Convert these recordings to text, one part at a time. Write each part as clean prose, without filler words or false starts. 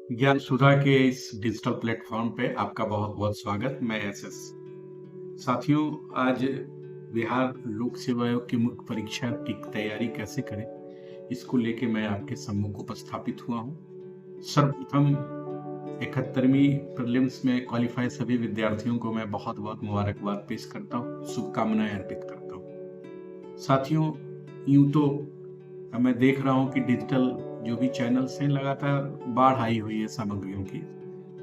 ज्ञान सुधा के इस डिजिटल प्लेटफॉर्म पे आपका बहुत बहुत स्वागत। मैं एसएस। साथियों, आज बिहार लोक सेवा आयोग की मुख्य परीक्षा की तैयारी कैसे करें, इसको लेके मैं आपके सम्मुख उपस्थापित हुआ हूँ। सर्वप्रथम 71वीं प्रीलिम्स में क्वालिफाई सभी विद्यार्थियों को मैं बहुत बहुत मुबारकबाद पेश करता हूँ, शुभकामनाएं अर्पित करता हूँ। साथियों, यूं तो मैं देख रहा हूँ कि डिजिटल जो भी चैनल्स हैं लगातार बाढ़ आई हुई है सामग्रियों की,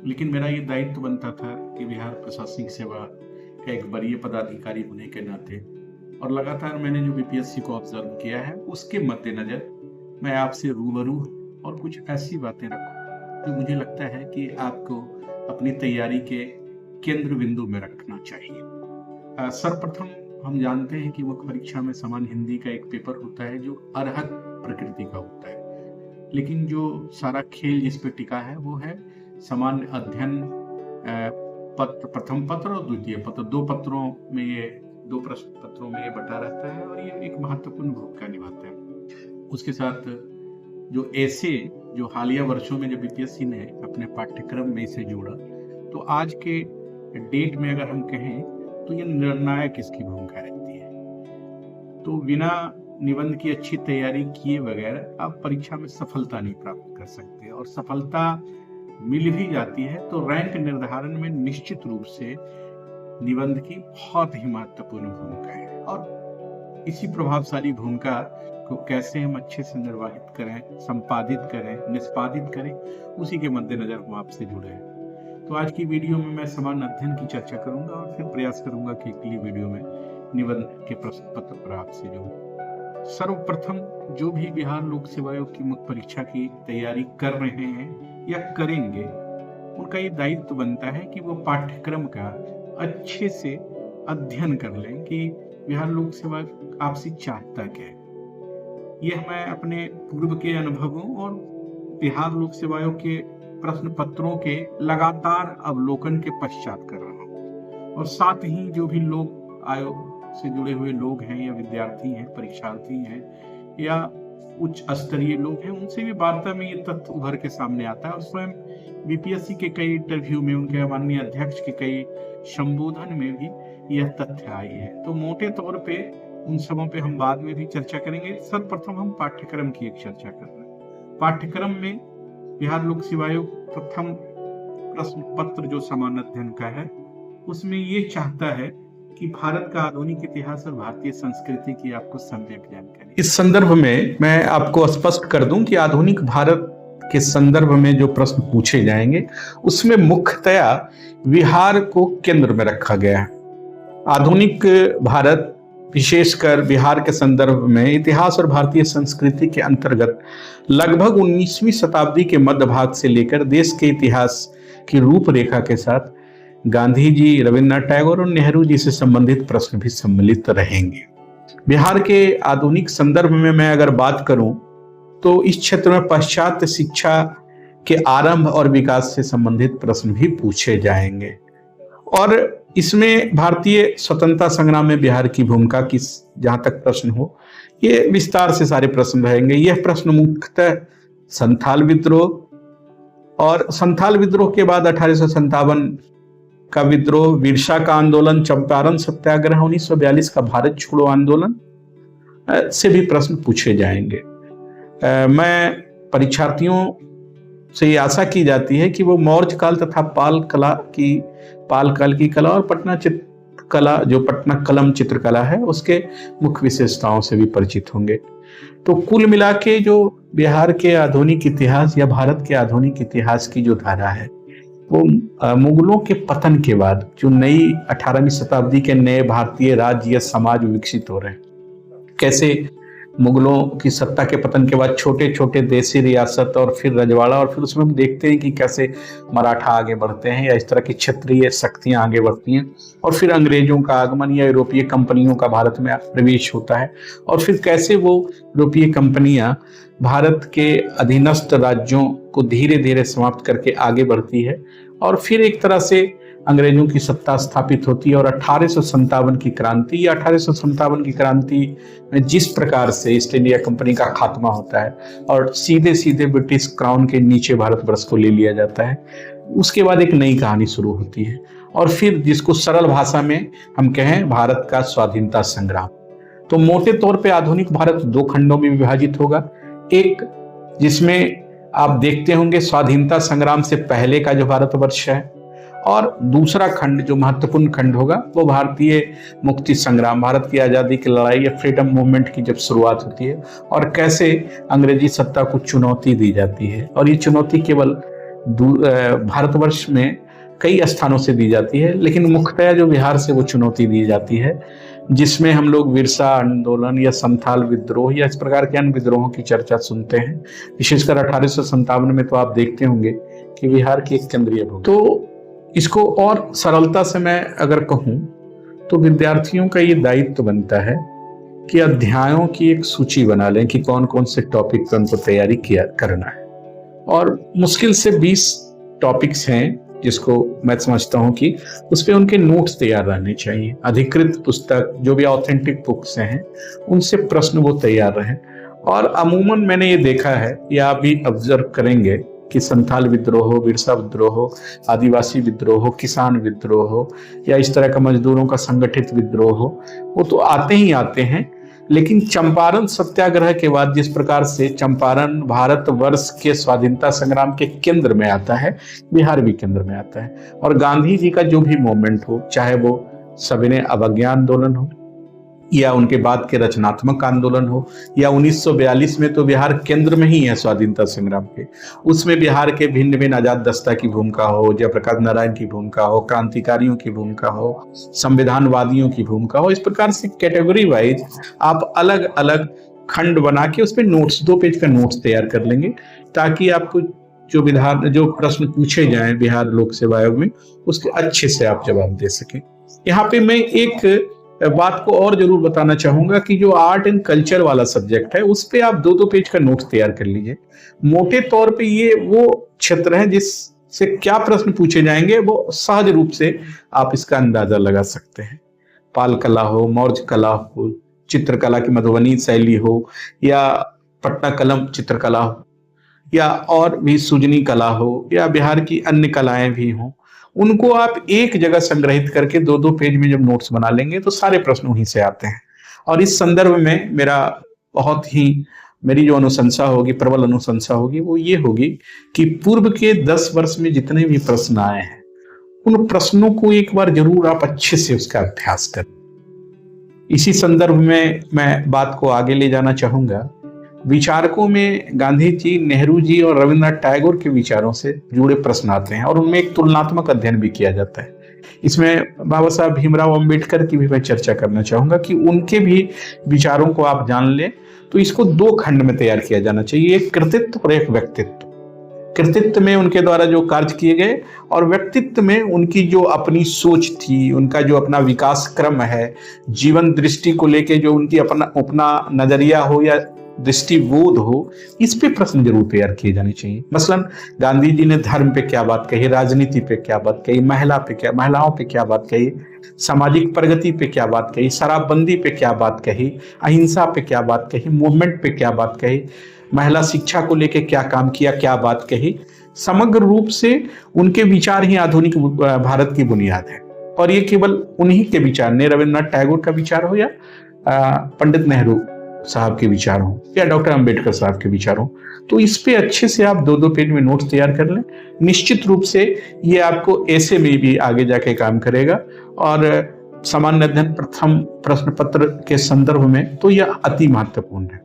लेकिन मेरा ये दायित्व बनता था कि बिहार प्रशासनिक सेवा का एक वरीय पदाधिकारी होने के नाते और लगातार मैंने जो बीपीएससी को ऑब्जर्व किया है उसके मद्देनजर मैं आपसे रूबरू और कुछ ऐसी बातें रखूं जो मुझे लगता है कि आपको अपनी तैयारी के केंद्र बिंदु में रखना चाहिए। सर्वप्रथम हम जानते हैं कि मुख्य परीक्षा में सामान्य हिंदी का एक पेपर होता है जो अर्हक प्रकृति का होता है, लेकिन जो सारा खेल जिस पे टिका है वो है सामान्य अध्ययन पत्र, प्रथम पत्र और द्वितीय पत्र। दो प्रश्न पत्रों में ये बटा रहता है और ये एक महत्वपूर्ण भूमिका निभाता है। उसके साथ जो ऐसे जो हालिया वर्षों में जो बीपीएससी ने अपने पाठ्यक्रम में इसे जोड़ा, तो आज के डेट में अगर हम कहें तो ये निर्णायक इसकी भूमिका रहती है। तो बिना निबंध की अच्छी तैयारी किए बगैर आप परीक्षा में सफलता नहीं प्राप्त कर सकते, और सफलता मिल भी जाती है तो रैंक निर्धारण में निश्चित रूप से निबंध की बहुत ही महत्वपूर्ण भूमिका है। और इसी प्रभावशाली भूमिका को कैसे हम अच्छे से निर्वाहित करें, संपादित करें, निष्पादित करें, उसी के मद्देनजर हम आपसे जुड़े हैं। तो आज की वीडियो में मैं सामान्य अध्ययन की चर्चा करूंगा और फिर प्रयास करूंगा कि अगली वीडियो में निबंध के प्रश्न पत्र पर आपसे जुड़ूं। सर्वप्रथम जो भी बिहार लोक सेवा आयोग की मुख्य परीक्षा की तैयारी कर रहे हैं या करेंगे, उनका ये दायित्व बनता है कि वो पाठ्यक्रम का अच्छे से अध्ययन कर लें कि बिहार लोक सेवा आपसे चाहता क्या है। यह मैं अपने पूर्व के अनुभवों और बिहार लोक सेवा आयोग के प्रश्न पत्रों के लगातार अवलोकन के पश्चात कर रहा हूँ, और साथ ही जो भी लोग आयोग से जुड़े हुए लोग हैं या विद्यार्थी हैं, परीक्षार्थी हैं या उच्च स्तरीय लोग हैं, उनसे भी वार्ता में ये तथ्य उभर के सामने आता है। और स्वयं बीपीएससी के कई इंटरव्यू में, उनके माननीय अध्यक्ष के कई संबोधन में भी यह तथ्य आई है। तो मोटे तौर पे उन सबों पे हम बाद में भी चर्चा करेंगे। सर्वप्रथम हम पाठ्यक्रम की एक चर्चा कर रहे हैं। पाठ्यक्रम में बिहार लोक सेवा आयोग प्रथम प्रश्न पत्र जो सामान्य अध्ययन का है, उसमें ये चाहता है कि भारत का आधुनिक इतिहास और भारतीय संस्कृति की आपको सम्यक जानकारी। इस संदर्भ में मैं आपको स्पष्ट कर दूं कि आधुनिक भारत के संदर्भ में जो प्रश्न पूछे जाएंगे उसमें मुख्यतया बिहार को केंद्र में रखा गया है। आधुनिक भारत विशेषकर बिहार के संदर्भ में इतिहास और भारतीय संस्कृति के अंतर्गत लगभग 19वीं शताब्दी के मध्य भाग से लेकर देश के इतिहास की रूपरेखा के साथ गांधी जी, रविन्द्रनाथ टैगोर और नेहरू जी से संबंधित प्रश्न भी सम्मिलित रहेंगे। बिहार के आधुनिक संदर्भ में मैं अगर बात करूं तो इस क्षेत्र में पाश्चात्य शिक्षा के आरंभ और विकास से संबंधित प्रश्न भी पूछे जाएंगे, और इसमें भारतीय स्वतंत्रता संग्राम में बिहार की भूमिका की जहां तक प्रश्न हो, ये विस्तार से सारे प्रश्न रहेंगे। यह प्रश्न मुख्यतः संथाल विद्रोह और संथाल विद्रोह के बाद 1857 का विद्रोह, विरसा का आंदोलन, चंपारण सत्याग्रह, 1942 का भारत छोड़ो आंदोलन से भी प्रश्न पूछे जाएंगे। मैं परीक्षार्थियों से ये आशा की जाती है कि वो मौर्य काल तथा पाल काल की कला और पटना चित्रकला, जो पटना कलम चित्रकला है, उसके मुख्य विशेषताओं से भी परिचित होंगे। तो कुल मिला के जो बिहार के आधुनिक इतिहास या भारत के आधुनिक इतिहास की जो धारा है, वो मुगलों के पतन के बाद जो नई 18वीं शताब्दी के नए भारतीय राज्य या समाज विकसित हो रहे हैं, कैसे मुगलों की सत्ता के पतन के बाद छोटे छोटे देसी रियासत और फिर रजवाड़ा, और फिर उसमें हम देखते हैं कि कैसे मराठा आगे बढ़ते हैं या इस तरह की क्षेत्रीय शक्तियां आगे बढ़ती हैं, और फिर अंग्रेजों का आगमन या यूरोपीय कंपनियों का भारत में प्रवेश होता है, और फिर कैसे वो यूरोपीय कंपनियां भारत के अधीनस्थ राज्यों को धीरे धीरे समाप्त करके आगे बढ़ती है, और फिर एक तरह से अंग्रेजों की सत्ता स्थापित होती है और 1857 की क्रांति, या 1857 की क्रांति में जिस प्रकार से ईस्ट इंडिया कंपनी का खात्मा होता है और सीधे सीधे ब्रिटिश क्राउन के नीचे भारतवर्ष को ले लिया जाता है, उसके बाद एक नई कहानी शुरू होती है। और फिर जिसको सरल भाषा में हम कहें, भारत का स्वाधीनता संग्राम। तो मोटे तौर पे आधुनिक भारत दो खंडों में विभाजित होगा। एक जिसमें आप देखते होंगे स्वाधीनता संग्राम से पहले का जो भारतवर्ष है, और दूसरा खंड जो महत्वपूर्ण खंड होगा वो भारतीय मुक्ति संग्राम, भारत की आज़ादी की लड़ाई या फ्रीडम मूवमेंट की जब शुरुआत होती है और कैसे अंग्रेजी सत्ता को चुनौती दी जाती है। और ये चुनौती केवल भारतवर्ष में कई स्थानों से दी जाती है, लेकिन मुख्यतः जो बिहार से वो चुनौती दी जाती है, जिसमें हम लोग विरसा आंदोलन या संथाल विद्रोह या इस प्रकार के अन्य विद्रोहों की चर्चा सुनते हैं। विशेषकर 1857 में तो आप देखते होंगे कि बिहार की एक केंद्रीय भूमि। तो इसको और सरलता से मैं अगर कहूं तो विद्यार्थियों का ये दायित्व बनता है कि अध्यायों की एक सूची बना लें कि कौन कौन से टॉपिक पर उनको तैयारी करना है। और मुश्किल से 20 टॉपिक्स हैं जिसको मैं समझता हूं कि उस पर उनके नोट्स तैयार रहने चाहिए। अधिकृत पुस्तक जो भी ऑथेंटिक बुक्स हैं उनसे प्रश्न वो तैयार रहें। और अमूमन मैंने ये देखा है, या आप भी ऑब्जर्व करेंगे कि संथाल विद्रोह हो, बिरसा विद्रोह हो, आदिवासी विद्रोह हो, किसान विद्रोह हो, या इस तरह का मजदूरों का संगठित विद्रोह हो, वो तो आते ही आते हैं। लेकिन चंपारण सत्याग्रह के बाद जिस प्रकार से चंपारण भारतवर्ष के स्वाधीनता संग्राम के केंद्र में आता है, बिहार भी केंद्र में आता है। और गांधी जी का जो भी मूवमेंट हो, चाहे वो सविनय अवज्ञा आंदोलन हो या उनके बाद के रचनात्मक आंदोलन हो, या 1942 में तो बिहार केंद्र में ही है स्वाधीनता संग्राम के, उसमें बिहार के भिन्न भिन्न आजाद दस्ता की भूमिका हो, जयप्रकाश नारायण की भूमिका हो, क्रांतिकारियों की भूमिका हो, संविधानवादियों की भूमिका हो, इस प्रकार से कैटेगरी वाइज आप अलग अलग खंड बना के उस पर नोट्स, 2 पेज का नोट्स तैयार कर लेंगे, ताकि आपको जो प्रश्न पूछे जाएं बिहार लोक सेवा आयोग में, उसके अच्छे से आप जवाब दे सकें। यहाँ पे मैं एक बात को और जरूर बताना चाहूंगा कि जो आर्ट एंड कल्चर वाला सब्जेक्ट है उस पे आप 2-2 पेज का नोट्स तैयार कर लीजिए। मोटे तौर पे ये वो क्षेत्र है जिससे क्या प्रश्न पूछे जाएंगे वो सहज रूप से आप इसका अंदाजा लगा सकते हैं। पाल कला हो, मौर्य कला हो, चित्रकला की मधुबनी शैली हो, या पट्टा कलम चित्रकला हो, या और भी सुजनी कला हो, या बिहार की अन्य कलाएं भी हों, उनको आप एक जगह संग्रहित करके 2-2 पेज में जब नोट्स बना लेंगे तो सारे प्रश्न वहीं से आते हैं। और इस संदर्भ में मेरी जो अनुशंसा होगी, प्रबल अनुशंसा होगी, वो ये होगी कि पूर्व के 10 वर्ष में जितने भी प्रश्न आए हैं उन प्रश्नों को एक बार जरूर आप अच्छे से उसका अभ्यास करें। इसी संदर्भ में मैं बात को आगे ले जाना चाहूंगा। विचारकों में गांधी जी, नेहरू जी और रविन्द्रनाथ टैगोर के विचारों से जुड़े प्रश्न आते हैं और उनमें एक तुलनात्मक अध्ययन भी किया जाता है। इसमें बाबा साहब भीमराव अंबेडकर की भी मैं चर्चा करना चाहूंगा कि उनके भी विचारों को आप जान लें। तो इसको 2 खंड में तैयार किया जाना चाहिए, एक कृतित्व और एक व्यक्तित्व। कृतित्व में उनके द्वारा जो कार्य किए गए, और व्यक्तित्व में उनकी जो अपनी सोच थी, उनका जो अपना विकास क्रम है, जीवन दृष्टि को लेके जो उनकी अपना नजरिया हो या दृष्टिबोध हो, इस पे प्रश्न जरूर तैयार किए जाने चाहिए। मसलन गांधी जी ने धर्म पे क्या बात कही, राजनीति पे क्या बात कही, महिलाओं पे क्या बात कही, सामाजिक प्रगति पे क्या बात कही, शराबबंदी पे क्या बात कही, अहिंसा पे क्या बात कही, मूवमेंट पे क्या बात कही, महिला शिक्षा को लेके क्या काम किया, क्या बात कही। समग्र रूप से उनके विचार ही आधुनिक भारत की बुनियाद है। और ये केवल उन्हीं के विचार ने, रविन्द्रनाथ टैगोर का विचार हो या पंडित नेहरू साहब के विचार हो या डॉक्टर अंबेडकर साहब के विचार हो, तो इस पे अच्छे से आप 2-2 पेज में नोट्स तैयार कर लें। निश्चित रूप से ये आपको ऐसे में भी आगे जाके काम करेगा। और सामान्य अध्ययन प्रथम प्रश्न पत्र के संदर्भ में तो यह अति महत्वपूर्ण है।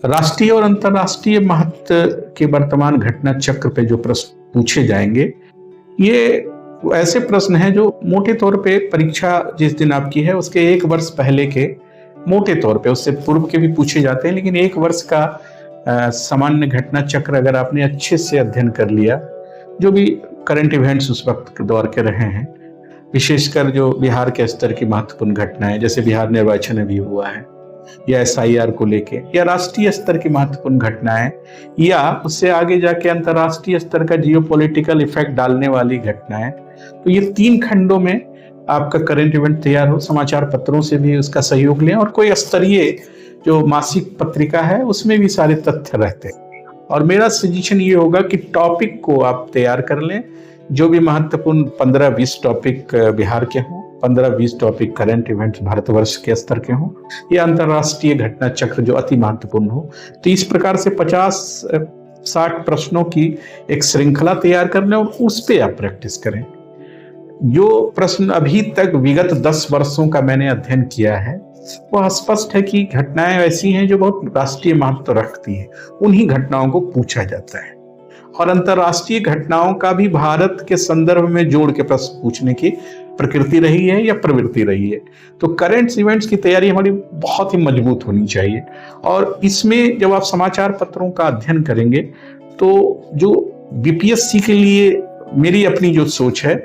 राष्ट्रीय और अंतर्राष्ट्रीय महत्व के वर्तमान घटना चक्र पे जो प्रश्न पूछे जाएंगे, ये ऐसे प्रश्न हैं जो मोटे तौर पे परीक्षा जिस दिन आपकी है उसके 1 वर्ष पहले के, मोटे तौर पे उससे पूर्व के भी पूछे जाते हैं, लेकिन 1 वर्ष का सामान्य घटना चक्र अगर आपने अच्छे से अध्ययन कर लिया, जो भी करंट इवेंट्स उस वक्त के दौर के रहे हैं, विशेषकर जो बिहार के स्तर की महत्वपूर्ण घटनाएं, जैसे बिहार निर्वाचन अभी हुआ है, या SIR को लेके, या राष्ट्रीय स्तर की महत्वपूर्ण घटनाएं, या उससे आगे जाके अंतर्राष्ट्रीय स्तर का जियोपॉलिटिकल इफेक्ट डालने वाली घटनाएं। तो ये 3 खंडों में आपका करंट इवेंट तैयार हो। समाचार पत्रों से भी उसका सहयोग लें, और कोई स्तरीय जो मासिक पत्रिका है उसमें भी सारे तथ्य रहते हैं। और मेरा सजेशन ये होगा कि टॉपिक को आप तैयार कर लें, जो भी महत्वपूर्ण 15-20 टॉपिक बिहार के हों, 15-20 टॉपिक करंट इवेंट्स भारतवर्ष के स्तर के हों, या अंतर्राष्ट्रीय घटना चक्र जो अति महत्वपूर्ण हो। तो इस प्रकार से 50-60 प्रश्नों की एक श्रृंखला तैयार कर लें और उस पर आप प्रैक्टिस करें। जो प्रश्न अभी तक विगत 10 वर्षों का मैंने अध्ययन किया है, वह स्पष्ट है कि घटनाएं ऐसी हैं जो बहुत राष्ट्रीय महत्व रखती हैं, उन्हीं घटनाओं को पूछा जाता है। और अंतर्राष्ट्रीय घटनाओं का भी भारत के संदर्भ में जोड़ के प्रश्न पूछने की प्रकृति रही है या प्रवृत्ति रही है। तो करंट इवेंट्स की तैयारी हमारी बहुत ही मजबूत होनी चाहिए। और इसमें जब आप समाचार पत्रों का अध्ययन करेंगे, तो जो BPSC के लिए मेरी अपनी जो सोच है,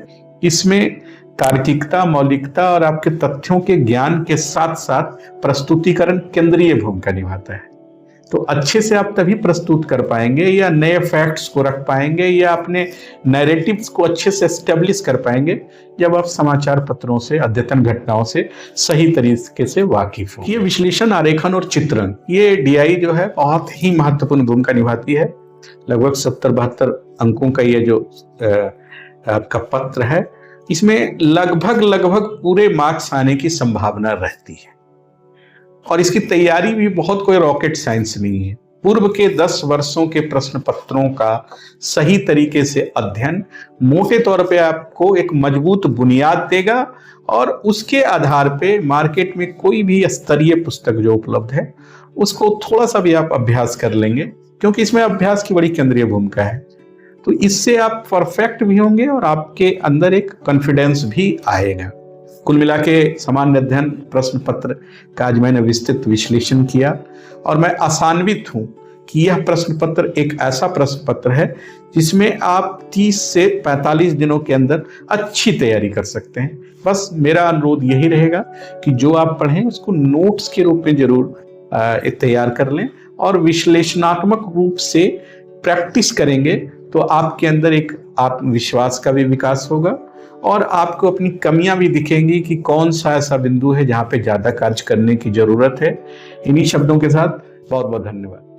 इसमें तार्किकता, मौलिकता और आपके तथ्यों के ज्ञान के साथ साथ प्रस्तुतिकरण केंद्रीय भूमिका निभाता है। तो अच्छे से आप तभी प्रस्तुत कर पाएंगे, या नए फैक्ट्स को रख पाएंगे, या अपने नैरेटिव्स को अच्छे से एस्टेब्लिश कर पाएंगे, जब आप समाचार पत्रों से, अद्यतन घटनाओं से सही तरीके से वाकिफ हो। ये विश्लेषण, आरेखन और चित्रण, ये DI जो है बहुत ही महत्वपूर्ण भूमिका निभाती है। लगभग 70-72 अंकों का ये जो आपका पत्र है, इसमें लगभग पूरे मार्क्स आने की संभावना रहती है। और इसकी तैयारी भी बहुत कोई रॉकेट साइंस नहीं है। पूर्व के 10 वर्षों के प्रश्न पत्रों का सही तरीके से अध्ययन मोटे तौर पे आपको एक मजबूत बुनियाद देगा, और उसके आधार पे मार्केट में कोई भी स्तरीय पुस्तक जो उपलब्ध है उसको थोड़ा सा भी आप अभ्यास कर लेंगे, क्योंकि इसमें अभ्यास की बड़ी केंद्रीय भूमिका है। तो इससे आप परफेक्ट भी होंगे और आपके अंदर एक कॉन्फिडेंस भी आएगा। कुल मिला के सामान्य अध्ययन प्रश्न पत्र का आज मैंने विस्तृत विश्लेषण किया, और मैं आशान्वित हूं कि यह प्रश्न पत्र एक ऐसा प्रश्न पत्र है जिसमें आप 30 से 45 दिनों के अंदर अच्छी तैयारी कर सकते हैं। बस मेरा अनुरोध यही रहेगा कि जो आप पढ़ें उसको नोट्स के रूप में जरूर तैयार कर लें, और विश्लेषणात्मक रूप से प्रैक्टिस करेंगे तो आपके अंदर एक आत्मविश्वास का भी विकास होगा, और आपको अपनी कमियां भी दिखेंगी कि कौन सा ऐसा बिंदु है जहां पे ज्यादा कार्य करने की जरूरत है। इन्हीं शब्दों के साथ बहुत बहुत धन्यवाद।